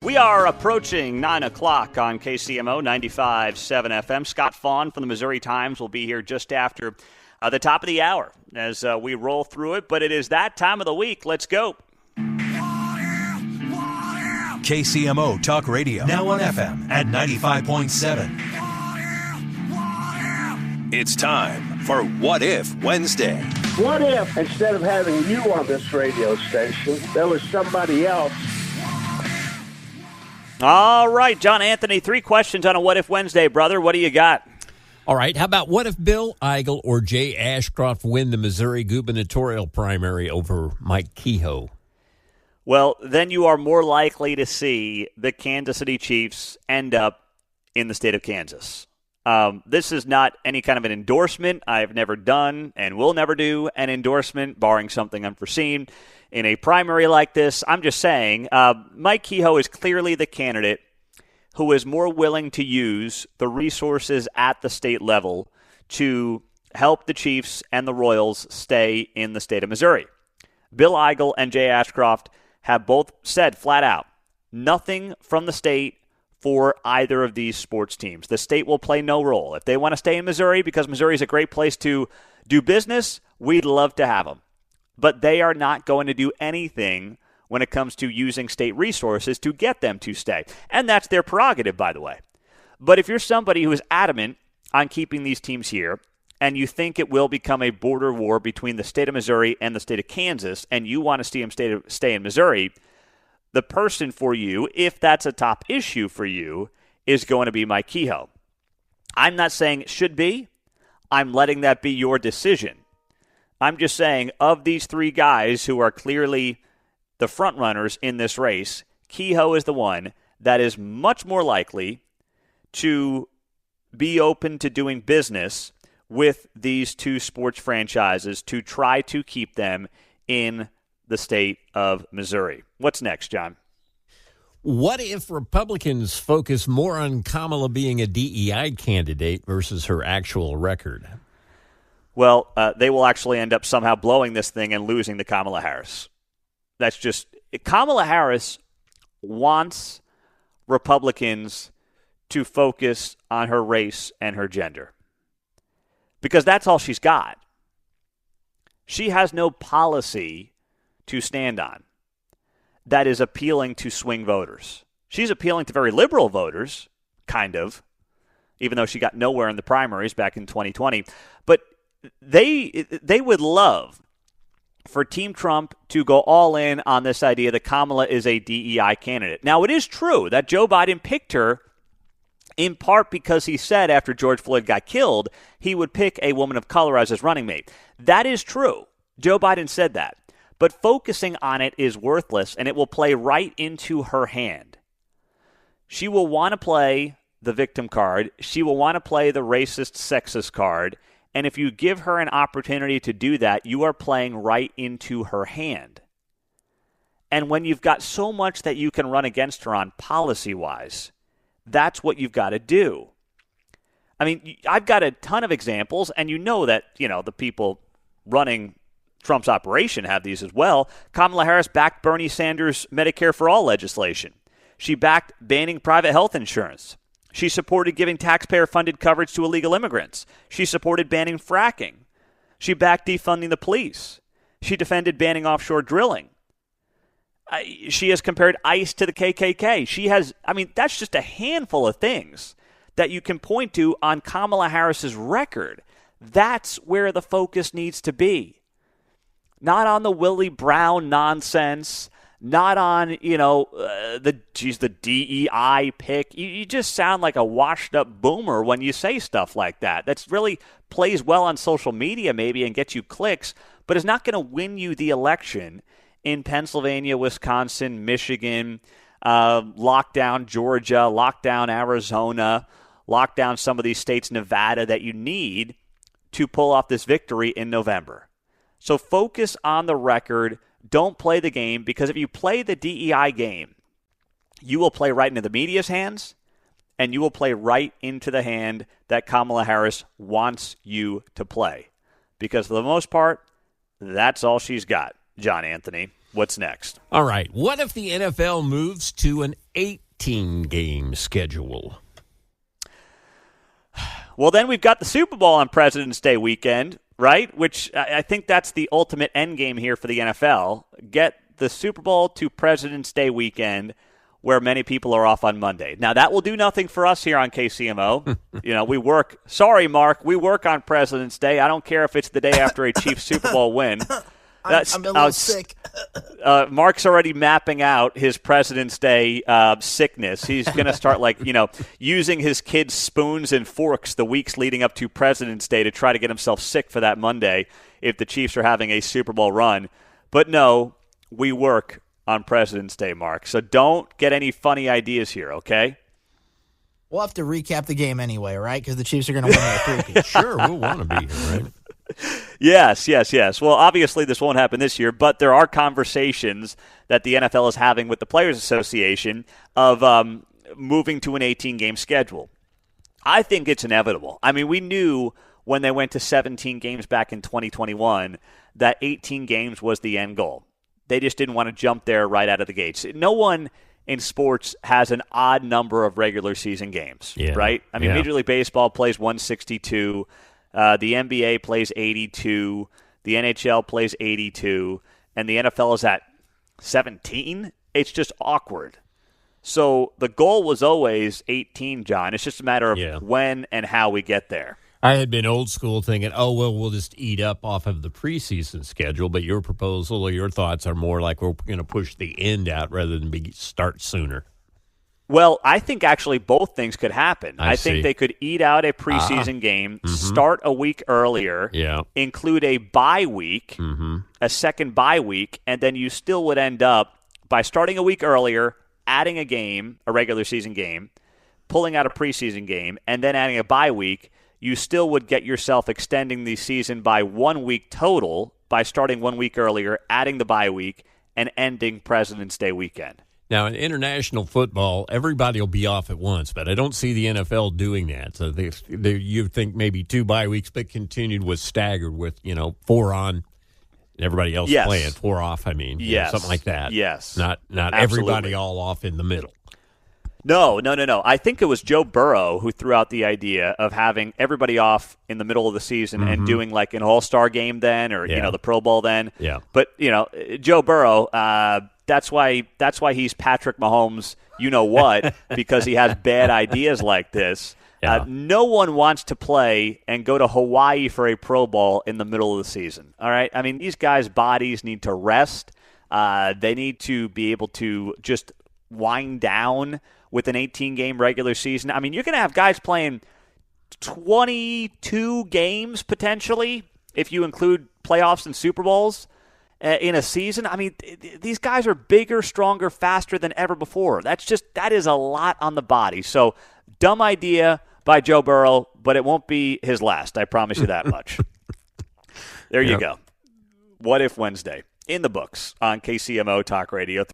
We are approaching 9 o'clock on KCMO 95.7 FM. Scott Fawn from the Missouri Times will be here just after the top of the hour as we roll through it. But it is that time of the week. Let's go. KCMO Talk Radio. Now on FM at 95.7. It's time for What If Wednesday. What if, instead of having you on this radio station, there was somebody else? All right, John Anthony, 3 questions on a What If Wednesday, brother. What do you got? All right, how about what if Bill Eigel or Jay Ashcroft win the Missouri gubernatorial primary over Mike Kehoe? Well, then you are more likely to see the Kansas City Chiefs end up in the state of Kansas. This is not any kind of an endorsement. I've never done and will never do an endorsement, barring something unforeseen, in a primary like this. I'm just saying Mike Kehoe is clearly the candidate who is more willing to use the resources at the state level to help the Chiefs and the Royals stay in the state of Missouri. Bill Eigel and Jay Ashcroft have both said flat out, nothing from the state for either of these sports teams. The state will play no role. If they want to stay in Missouri because Missouri is a great place to do business, we'd love to have them. But they are not going to do anything when it comes to using state resources to get them to stay. And that's their prerogative, by the way. But if you're somebody who is adamant on keeping these teams here, and you think it will become a border war between the state of Missouri and the state of Kansas, and you want to see them stay in Missouri, the person for you, if that's a top issue for you, is going to be Mike Kehoe. I'm not saying it should be. I'm letting that be your decision. I'm just saying, of these 3 guys who are clearly the front runners in this race, Kehoe is the one that is much more likely to be open to doing business with these 2 sports franchises to try to keep them in the state of Missouri. What's next, John? What if Republicans focus more on Kamala being a DEI candidate versus her actual record? Well, they will actually end up somehow blowing this thing and losing to Kamala Harris. That's just – Kamala Harris wants Republicans to focus on her race and her gender because that's all she's got. She has no policy to stand on that is appealing to swing voters. She's appealing to very liberal voters, kind of, even though she got nowhere in the primaries back in 2020. But they would love for Team Trump to go all in on this idea that Kamala is a DEI candidate. Now, it is true that Joe Biden picked her in part because he said after George Floyd got killed, he would pick a woman of color as his running mate. That is true. Joe Biden said that. But focusing on it is worthless, and it will play right into her hand. She will want to play the victim card. She will want to play the racist, sexist card. And if you give her an opportunity to do that, you are playing right into her hand. And when you've got so much that you can run against her on policy-wise, that's what you've got to do. I mean, I've got a ton of examples, and you know that, the people running Trump's operation have these as well. Kamala Harris backed Bernie Sanders' Medicare for All legislation. She backed banning private health insurance. She supported giving taxpayer-funded coverage to illegal immigrants. She supported banning fracking. She backed defunding the police. She defended banning offshore drilling. She has compared ICE to the KKK. That's just a handful of things that you can point to on Kamala Harris's record. That's where the focus needs to be. Not on the Willie Brown nonsense, not on, the DEI pick. You just sound like a washed-up boomer when you say stuff like that. That's really plays well on social media maybe and gets you clicks, but is not going to win you the election in Pennsylvania, Wisconsin, Michigan, lockdown Georgia, lockdown Arizona, lockdown some of these states, Nevada, that you need to pull off this victory in November. So focus on the record. Don't play the game, because if you play the DEI game, you will play right into the media's hands, and you will play right into the hand that Kamala Harris wants you to play. Because for the most part, that's all she's got, John Anthony. What's next? All right. What if the NFL moves to an 18-game schedule? Well, then we've got the Super Bowl on President's Day weekend, right? Which I think that's the ultimate end game here for the NFL. Get the Super Bowl to President's Day weekend, where many people are off on Monday. Now, that will do nothing for us here on KCMO. We work. Sorry, Mark. We work on President's Day. I don't care if it's the day after a Chiefs Super Bowl win. I'm a little sick. Mark's already mapping out his President's Day sickness. He's going to start, using his kids' spoons and forks the weeks leading up to President's Day to try to get himself sick for that Monday if the Chiefs are having a Super Bowl run. But no, we work on President's Day, Mark. So don't get any funny ideas here, okay? We'll have to recap the game anyway, right? Because the Chiefs are going to win their three-peat. Sure, we'll want to be here, right? Yes. Well, obviously this won't happen this year, but there are conversations that the NFL is having with the Players Association of moving to an 18-game schedule. I think it's inevitable. I mean, we knew when they went to 17 games back in 2021 that 18 games was the end goal. They just didn't want to jump there right out of the gates. No one in sports has an odd number of regular season games, right? I mean, Major League Baseball plays 162. The NBA plays 82. The NHL plays 82. And the NFL is at 17. It's just awkward. So the goal was always 18, John. It's just a matter of when and how we get there. I had been old school thinking, we'll just eat up off of the preseason schedule, but your proposal or your thoughts are more like we're going to push the end out rather than start sooner. Well, I think actually both things could happen. I see. think they could eat out a preseason game, start a week earlier, include a bye week, a second bye week, and then you still would end up, by starting a week earlier, adding a game, a regular season game, pulling out a preseason game, and then adding a bye week. You still would get yourself extending the season by 1 week total by starting 1 week earlier, adding the bye week, and ending President's Day weekend. Now, in international football, everybody will be off at once, but I don't see the NFL doing that. So you think maybe 2 bye weeks, but continued was staggered with, 4 on and everybody else playing, 4 off, something like that. Yes. Not Absolutely. Everybody all off in the middle. No. I think it was Joe Burrow who threw out the idea of having everybody off in the middle of the season and doing like an all-star game then or, the Pro Bowl then. Yeah. But, Joe Burrow, that's why he's Patrick Mahomes, what, because he has bad ideas like this. Yeah. No one wants to play and go to Hawaii for a Pro Bowl in the middle of the season. All right? I mean, these guys' bodies need to rest. They need to be able to just wind down with an 18-game regular season. I mean, you're going to have guys playing 22 games potentially if you include playoffs and Super Bowls in a season. I mean, these guys are bigger, stronger, faster than ever before. That is a lot on the body. So, dumb idea by Joe Burrow, but it won't be his last. I promise you that much. There you go. What If Wednesday in the books on KCMO Talk Radio.